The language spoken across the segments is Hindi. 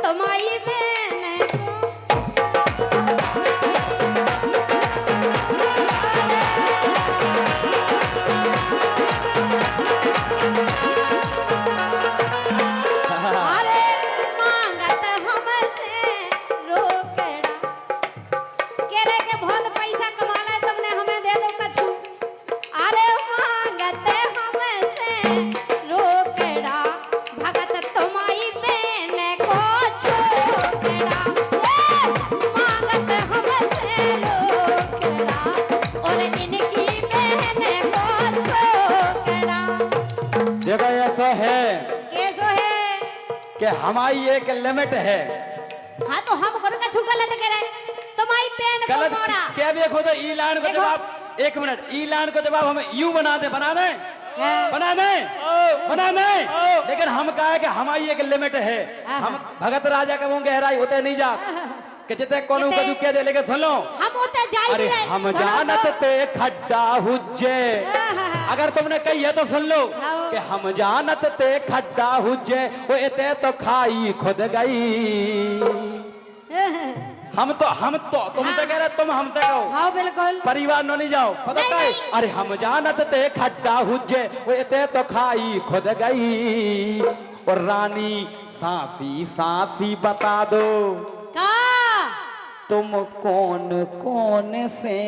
तुम्हारी बहन को अरे मांगत हमसे रोकड़ा कह रहे कि बहुत पैसा कमाना है तुमने हमें दे दो कछु। अरे मांगत हमसे रोकड़ा भगत तुम्हारी बहन को छोकड़ा मांगत हमसे रोकड़ा और इनकी बहन को छोकड़ा। देखो ऐसा है कैसो है कि हमारी एक लिमिट है। हाँ तो हम कौन का छुका लत करे तुम्हारी पेन को गलत मोड़ा क्या देखो तो ई लाइन को देखो। जवाब एक मिनट ई लाइन को जवाब हम यूं बना दे हाँ। बना दे लेकिन हम कहा है कि हमारी एक लिमिट है। हम भगत राजा का वो गहराई होते नहीं जा कि जितने कोनू किते- कदू कह दे लेकिन सुन लो हम होते जाई अरे भी रहे हम सुनो जानत तो। ते खड्डा हुज्जे अगर तुमने कही है तो सुन लो हाँ। कि हम जानत ते खड्डा हुज्जे वो इते तो खाई खुद गई। हम तो तुम तो कह रहे तुम हम तो कहो हाँ बिल्कुल परिवार नो नहीं जाओ पता नहीं, क्या है? नहीं। अरे हम जानत ते खड्डा हुज्जे वो इते तो खाई खुद गई। और रानी सांसी सांसी बता दो का तुम कौन कौन से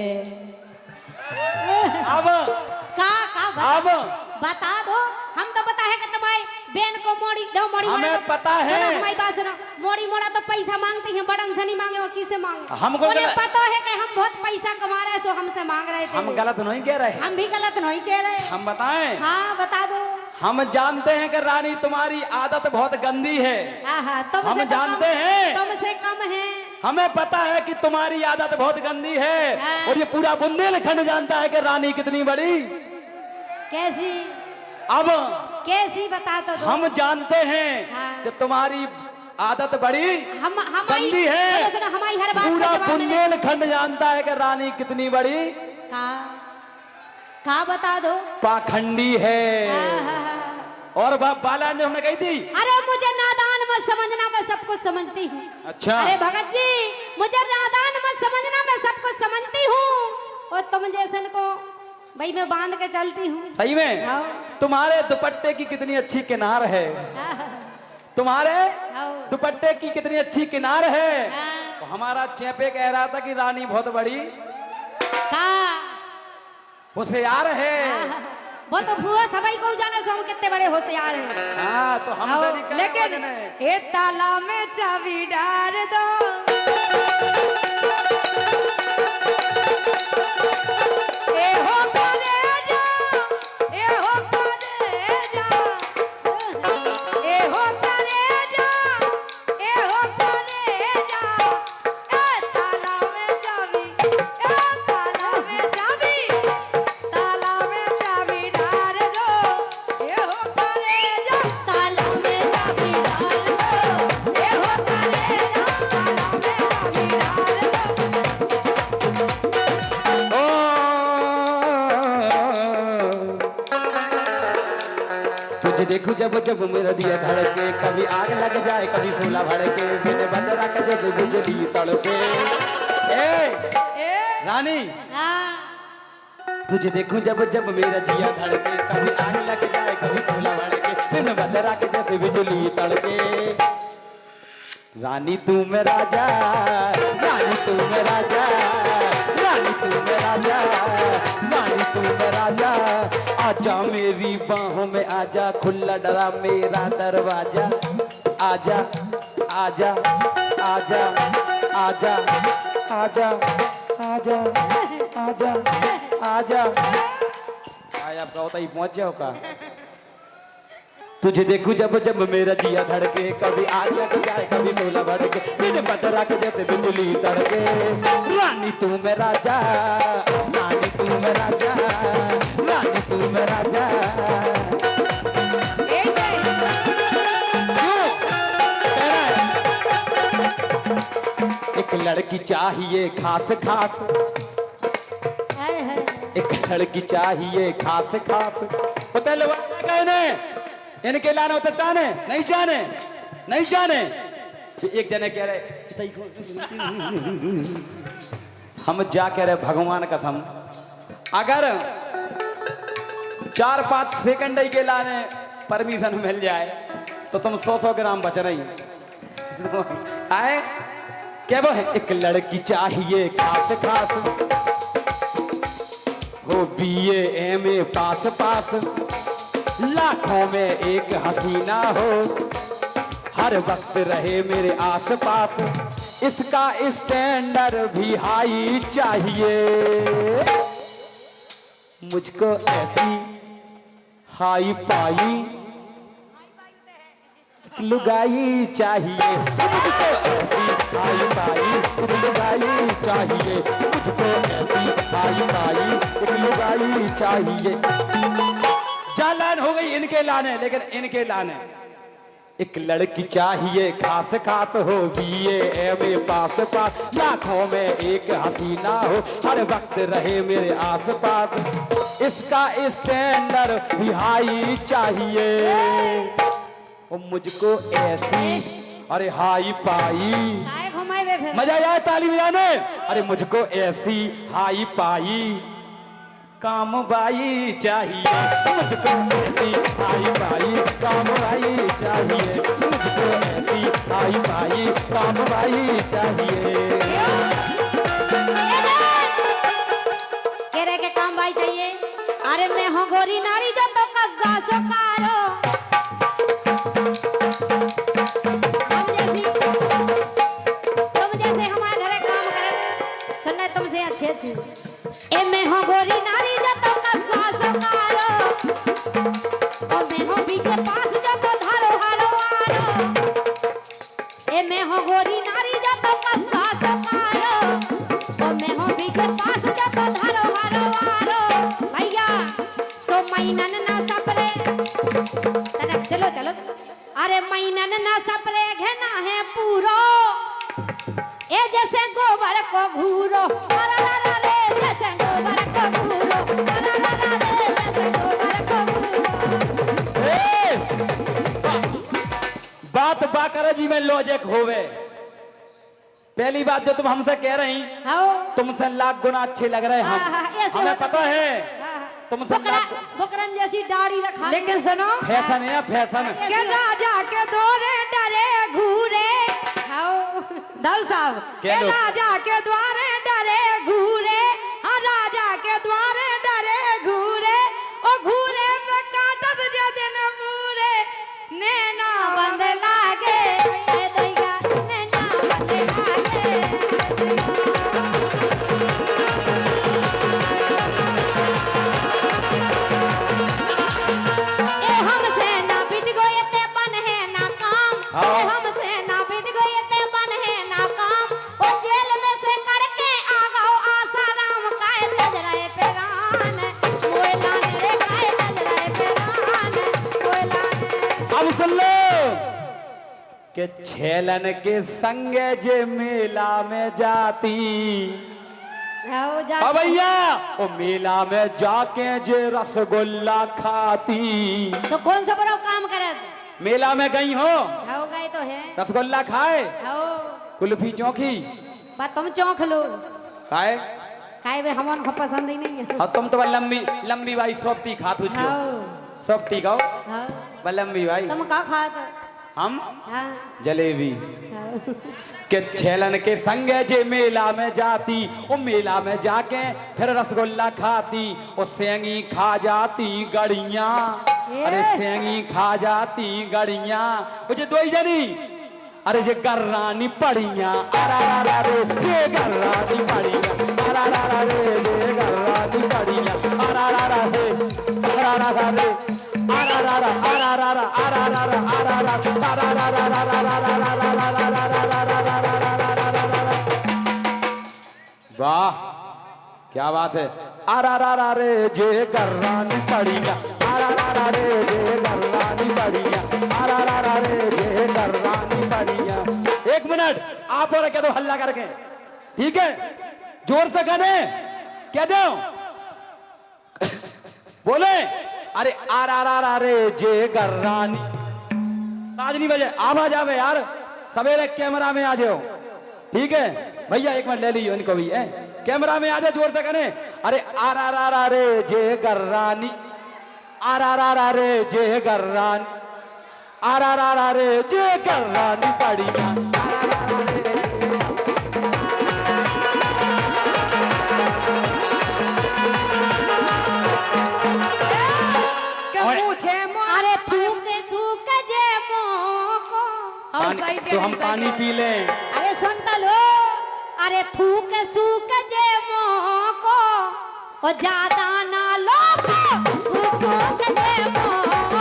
अब का अब बता दो हम तो बता है कि तुम्हारी बहन को मोड़ी दो मोड़ी हमें मोड़ा तो पता है। सुनो हमारी बात सुनो मोड़ी मोड़ा तो पैसा मांगते हैं बड़न से नहीं मांगे और किसे मांगे हमको उन्हें गलत- पता है कि हम बहुत पैसा कमा रहे हैं सो हमसे मांग रहे थे हम गलत नहीं कह रहे हम भी गलत नहीं कह रहे हम बताएं हाँ बता दो हम जानते हैं कि रानी तुम्हारी आदत बहुत गंदी है। तुमसे हम तो जानते कम- हैं। तुमसे कम है हमें पता है कि तुम्हारी आदत बहुत गंदी है। हाँ। और ये पूरा बुंदेलखंड जानता है कि रानी कितनी बड़ी। कैसी अब कैसी बता तो दो हम जानते हैं हाँ। कि तुम्हारी आदत बड़ी हम हमारी गंदी है। सुनो सुनो हमारी हर बात पूरा का जवाब मिले बुंदेलखंड जानता है कि रानी कितनी बड़ी का बता दो पाखंडी है। हाँ। और बाला ने हमने कही थी अरे मुझे नादान मत समझना मैं सब कुछ समझती हूँ। अच्छा अरे भगत जी मुझे नादान मत समझना मैं सब कुछ समझती हूँ और तुम जैसन को भाई मैं बांध के चलती हूँ। सही में हाँ। तुम्हारे दुपट्टे की कितनी अच्छी किनार है। तुम्हारे हाँ। दुपट्टे की कितनी अच्छी किनार है। हाँ। तो हमारा चेपे कह रहा था कि रानी बहुत बड़ी का होशियार है। वो तो पूरा सभी को जाने सो हम कितने बड़े होशियार हैं। हाँ तो हम तो नहीं कह लेकिन पाएंगे। ए ताला में चाबी डाल दो ए हो कलेजा ए हो कलेजा ए हो कलेजा ए हो कलेजा ए ताला में चाबी ताला में चाबी डाल दो ए हो कलेजा ताला में चाबी डाल दो ए हो कलेजा ताला में चाबी डाल दो। ओ, तुझे देखूं जब जब मेरा दिया धड़के कभी आग लग जाए कभी फूला भड़के मैंने बंद रख जब बिजली तड़के। रानी तुझे देखूं जब जब मेरा जिया धड़के कभी आग लग जाए कभी फूला भड़के मैंने बंद रख जब बिजली तड़के। रानी तू मेरा राजा रानी तू मेरा राजा रानी तू मेरा राजा रानी तू मेरा राजा आजा मेरी बाहों में आजा खुला डरा मेरा दरवाजा आजा आजा आजा आजा आजा आजा आजा आजा आया आपका होता ही पहुंच जाओ का। तुझे देखूं जब जब मेरा जिया धड़के कभी आग लग जाए कभी फूला भड़के मैंने बदरा के जैसे बिजली तड़के। रानी तू मेरा राजा रानी तू मेरा राजा रानी तू मेरा राजा। क्यों? कह रहा है। एक लड़की चाहिए खास खास एक लड़की चाहिए खास खास होता कहने इनके लाना होता चाहने नहीं जाने नहीं जाने एक जने कह रहे हम जा कह रहे भगवान कसम अगर 4-5 सेकंड ही के लाने परमिशन मिल जाए तो तुम 100-100 ग्राम बच रही आए क्या वो है एक लड़की चाहिए खास खास हो बीए एमए पास पास लाखों में एक हसीना हो हर वक्त रहे मेरे आस पास इसका स्टैंडर्ड भी हाई चाहिए मुझको ऐसी हाई पाई लुगाई चाहिए मुझको ऐसी हाई पाई लुगाई चाहिए मुझको ऐसी हाई पाई लुगाई चाहिए जालन हो गई इनके लाने लेकिन इनके लाने एक लड़की चाहिए खास खास हो बीए एमए पास पास लाखों में एक हसीना हो हर वक्त रहे मेरे आस पास इसका स्टैंडर्ड भी हाई चाहिए और मुझको ऐसी अरे हाई पाई काय घुमाए फिर मजा आया ताली बजाने अरे मुझको ऐसी हाई पाई काम बाई चाहिए मुझको ऐसी हाई पाई काम बाई चाहिए मुझको ऐसी हाई पाई काम बाई चाहिए कह रहे के काम भाई चाहिए अरे मैं हूँ गोरी नारी जो तो कब्जा सुकारो तुम जैसे हमारे घरे काम करे सुनने तुमसे अच्छे अच्छे ए मैं हूँ गोरी नारी जो तो कब्जा सुकारो और मैं हूँ बीच पास जो तो धारो हारो आरो ए मैं हूँ गोरी नारी जो तो कब्जा सुकारो और मैं हूँ बीच पास जो तो धारो हारो आरो भैया सो मैनन ना सपरे तनक चलो चलो अरे मैनन ना सपरे घेना है पूरो ए जैसे गोबर को घूरो रा रा रा रे जैसे गोबर को घूरो रा रा रा रे जैसे गोबर को घूरो बात बाकर जी में लॉजिक होवे पहली बात जो तुम हमसे कह रही आओ तुमसे लाख गुना अच्छे लग रहे हाँ, हाँ, हम ऐसे हमें होता- पता है तुमसे लाख बुकरम जैसी दाढ़ी रखा लेकिन सुनो फैशन है फैशन के राजा के दौरे डरे घूरे आओ दल साहब क्या के लोग? राजा के द्वारे डरे घूरे हाँ राजा के द्वारे डरे घूरे ओ घूरे पे काटत जे दिन पूरे नैना बंद लागे ए दैया नैना बंद लागे ए हमसे ना बीत गए ते बन है ना काम ए हमसे ना बीत गए ते बन है ना काम ओ जेल में से करके आ गओ आसाराम काय तजराए पेरान मोयला रे काय तजराए पेरान मोयला अब सुन लो कि छेलन के संगे जे मेला में जाती आओ जा अब भैया ओ मेला में जाके जे रसगुल्ला खाती तो कौन सा बड़ा काम करे मेला में गई हो आओ गए तो है रसगुल्ला खाए आओ कुल्फी चौकी बात तुम चौंक लो खाए खाए वे हमन को पसंद ही नहीं है और तुम तो वह लंबी लंबी भाई सोपटी खात हो आओ सोपटी खाओ आओ वह लंबी भाई तुम का खात हम हाँ जलेबी आओ के छेलन के संगे जे मेला में जाती ओ मेला में जाके फिर रसगुल्ला खाती ओ सेंगी खा जाती गड़ियां अरे सेंगी खा जाती गड़ियां ओ जे दोई जनी अरे जे गर्रानी पड़ियां अरा रा रा रे जे गर्रानी पड़ियां अरा रा रा रे जे गर्रानी पड़ियां अरा रा रा रे अरा रा रा रे अरा रा रा अरा रा रा अरा रा रा अरा रा अरा रा रा रा रा रा रा रा रा रा वाह क्या बात है अरा रा रा रे जे गर्रानी पड़िया अरा रा रा रे जे गर्रानी पड़िया अरा रा रा रे जे गर्रानी पड़िया एक मिनट आप और कह दो हल्ला करके ठीक है जोर से कहने कह दो बोले अरे अरा रा रा रे जे गर्रानी साज नहीं बजे आवाज आवे यार सवेरे कैमरा में आ जाओ, ठीक है भैया? एक मिनट ले लीजिए इनको भी है, कैमरा में आ जाओ जोर से करें। अरे आर आर आर अरे जे गर्रानी, आर आर आर अरे जे गर्रानी, आर आर आर अरे जे गर्रानी पड़ी ना। अरे थूक जे मोको। तो हम पानी पी लें। अरे सुनता लो, अरे थूक सूक जे मोको ओ ज्यादा ना लो, थूक सूक जे मोको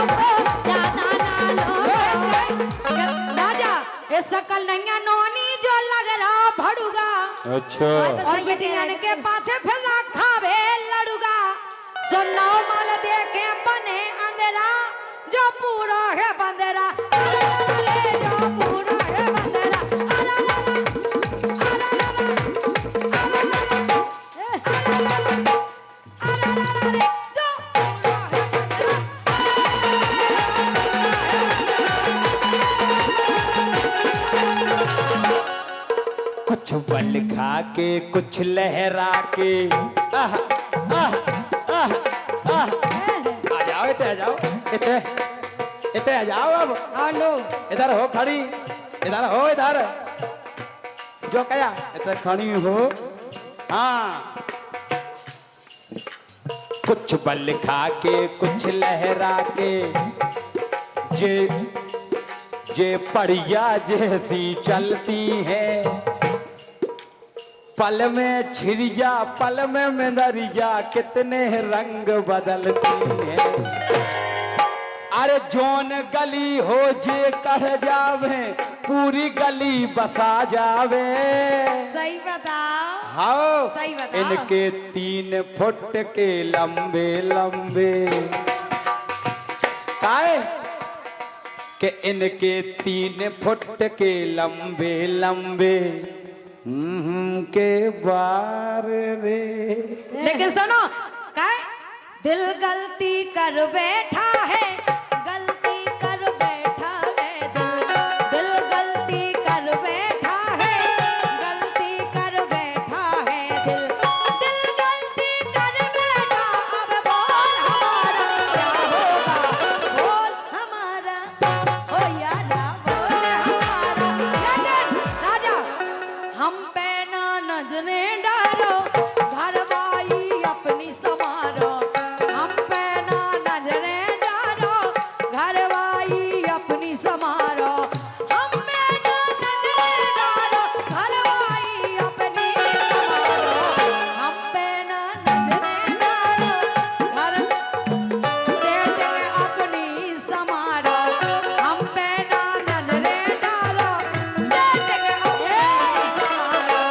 ज्यादा ना लो। राजा ये सकल नैया नोनी जो लग रहा भड़ूगा, अच्छा, और बेटियान के पाछे फिर खावे लड़ूगा। सुनो माल देखे बने अंधेरा, जो पूरा है बंदेरा, अरे अरे जो पूरा है बंदेरा, अरे अरे अरे अरे अरे जो पूरा है कुछ बल खा के कुछ लहरा के, आह आह आह आह, आ जाओ इतने, आ जाओ इतने, इतने आ जाओ। अब हेलो इधर हो खड़ी, इधर हो, इधर जो कया इधर खड़ी हो। हाँ, कुछ बल खा के कुछ लहरा के, जे जे पड़िया जैसी चलती है, पल में छिरिया पल में मेंदरिया, कितने रंग बदलती है। अरे जोन गली हो जे कह जावे, पूरी गली बसा जावे। सही बताओ, हाँ, सही बताओ। इनके 3 फुट के लंबे लंबे, काहे कि इनके 3 फुट के लंबे लंबे के बार रे। लेकिन सुनो, काय दिल गलती कर बैठा है, गलती कर बैठा है, दिल गलती कर बैठा है, गलती कर बैठा है, दिल गलती कर बैठा। अब बोल हमारा क्या होगा, बोल हमारा हो यारा, बोल हमारा। लेकिन राजा हम पे ना नजरे डालो, घरवाई अपनी समारो। हम पे ना नजरे डालो, घरवाई अपनी समारो। हम पे ना नजरे डालो, घरवाई अपनी समारो। हम पे ना नजरे डालो, घर सेटिंग अपनी समारो। हम पे ना नजरे डालो, सेटिंग अपनी समारो।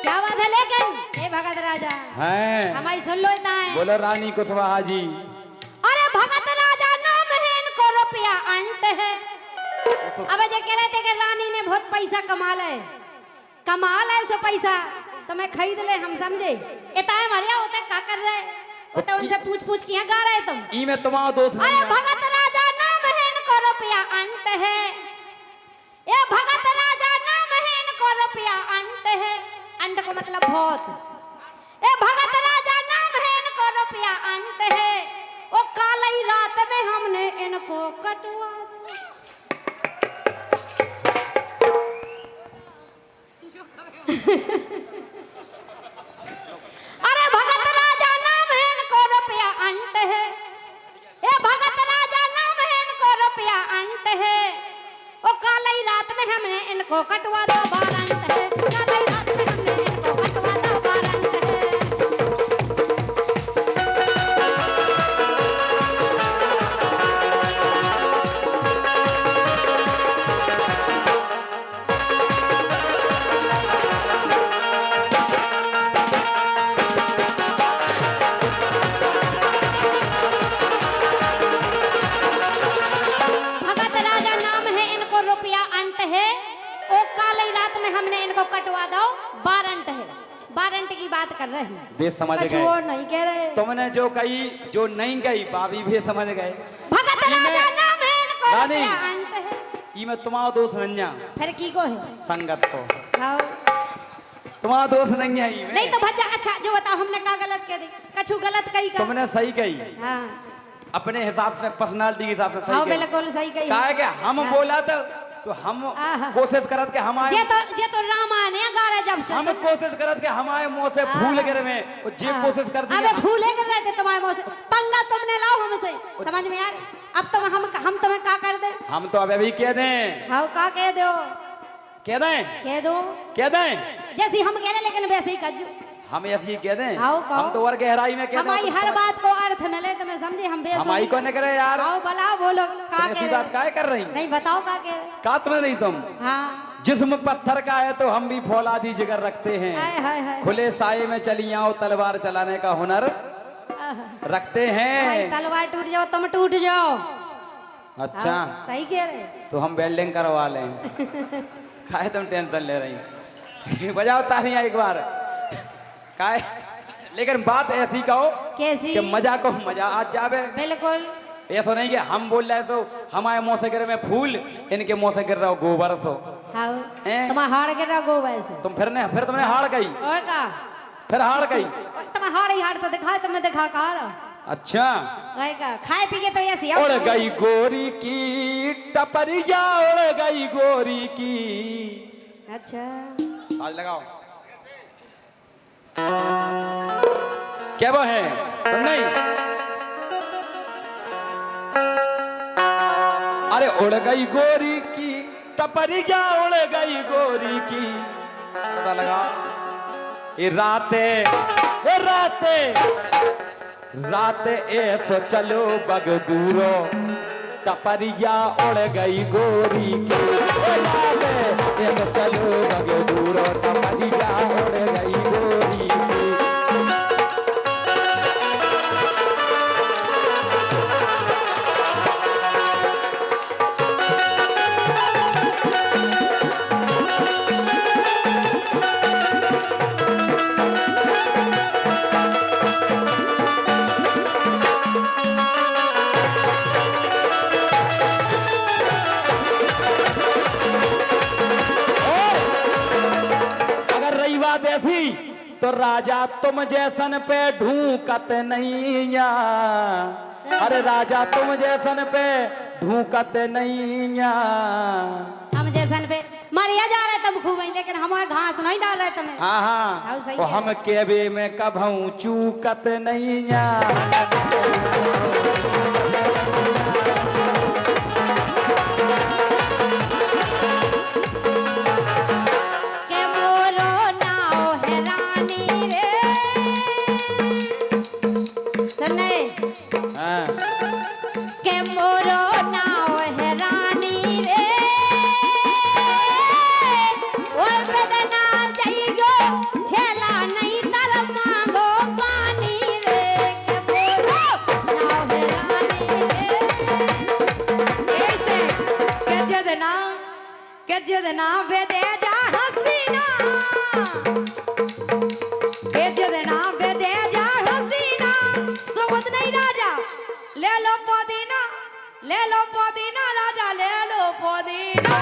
क्या बात है? लेकिन हे भगत राजा, हैं, हमारी सुन लो इतना है। बोलो रानी कुशवाहा जी। अरे भगत राजा नाम है, इनको रुपया अंट है। अब जे कह रहे थे कि रानी ने बहुत पैसा कमाल है सो पैसा तो मैं खरीद ले, हम समझे। इतना मरिया होता क्या कर रहे होता, उनसे पूछ के यहाँ गा रहे तुम। ई में तुम्हारा दोस्त नहीं अरे है। भगत राजा नाम है, इनको रुपया अंट है। ये भगत राजा नाम है, इनको रुपया अंट है। अंट को मतलब बहुत। ए भगत राजा नाम है, इनको रुपया अंट है। वो काली रात में हमने इनको कटवा दिया। अरे भगत राजा नाम है, इनको रुपया अंट है। ए भगत राजा नाम है, इनको रुपया अंट है। वो काली रात में हमने इनको कटवा दो बारंट है। काली रात में हमने इनको कटवा दो बारंट है। भगत राजा नाम है, इनको रुपया अंट है। ओ काली रात में हमने इनको कटवा दो बारंट है। बारंट की बात कर रहे हैं, वे समझ कुछ गए। और नहीं कह रहे। तुमने जो कही, जो नहीं गई, भाभी भी समझ गए। भगत इनमें- राजा नाम है, इनको रानी। रुपया अंट है। ई में तुम्हारा दोष नहीं है, फिर की को है संगत को हाँ तुम्हारा दोष नहीं है ई में। नहीं तो भज्जा अच्छा जो बताओ हमने का गलत कह दी कछु गलत कही का तुमने सही कही, हाँ अपने हिसाब से पर्सनालिटी के हिसाब से हाँ सही कही। बिल्कुल सही कही का है कि हम हाँ। बोला तो हम आहा। कोशिश करत के हमारे जे तो रामायण है गारे जब से हम कोशिश करत के हमारे मुंह से फूल गिर में और जे कोशिश कर दी अबे फूले कर रहे थे तुम्हारे मुंह से पंगा तुमने लाओ हमसे समझ में यार अब तुम हम तुम्हें का कर दे हम तो अब अभी कह दें, हाँ का कह दो कह दें, कह दो कह दें, जैसी हम कह रहे लेकिन वैसे ही कर हम ऐसी कह दें। आओ, कहो। हम तो और गहराई में कह हमारी हर बात को अर्थ मिले तुम्हें समझे हम बेसुरी हमारी को नहीं करे यार, आओ भला बोलो का ऐसी कह बात रहे काहे कर रही नहीं बताओ का कह रहे का तुम्हें नहीं तुम हाँ जिस्म पत्थर का है तो हम भी फौलादी जिगर रखते हैं, हाय हाय हाय खुले साए में चली आओ तलवार चलाने का हुनर रखते भाई हैं। तलवार टूट जाओ तुम टूट जाओ अच्छा हाँ, सही कह रहे तो हम वेल्डिंग करवा लें काहे तुम टेंशन ले रही बजाओ तालियां एक बार काहे, लेकिन बात ऐसी कहो कैसी कि मजा को मजा आ जावे। बिल्कुल ऐसा नहीं कि हम बोल रहे सो हमारे मुंह से गिर में फूल इनके मुंह से गिर रहा हो गोबर सो हाँ हैं? तुम हार के रहो वैसे तुम फिर तुमने हार गई, और का फिर हार गई। तुम हार ही हार तो दिखा तुमने दिखा का अच्छा वही का खाए पी के तो ऐसी उड़ गई गोरी की टपरिया उड़ गई गोरी की। अच्छा आज लगाओ क्या वो है तुम नहीं, अरे उड़ गई गोरी की टपरिया उड़ गई गोरी की। पता लगा ये राते ऐसो चलो बगदूरो टपरिया उड़ गई गोरी की। राते ऐसो चलो बगदूरो टपरिया उड़ गई गोरी की। ऐसी तो राजा तुम जैसन पे ढूंकत नहीं या, अरे राजा तुम जैसन पे ढूंकत नहीं या। हम जैसन पे मरिया जा रहे तुम खूब लेकिन हमारे घास नहीं डाल रहे तुम्हें। हाँ हाँ, सही तो कह हम केबे में कभू चूकत नहीं या। के मोरो नाव है रानी रे सुने हाँ। के मोरो नाव है रानी रे और बदना जाइगो छेला नहीं तर मांगो पानी रे के मोरो नाव है रानी रे ऐसे के जदना बेदे जा हसीना के जदना बेदे जा हसीना सोबत नहीं राजा ले लो पुदीना राजा ले लो पुदीना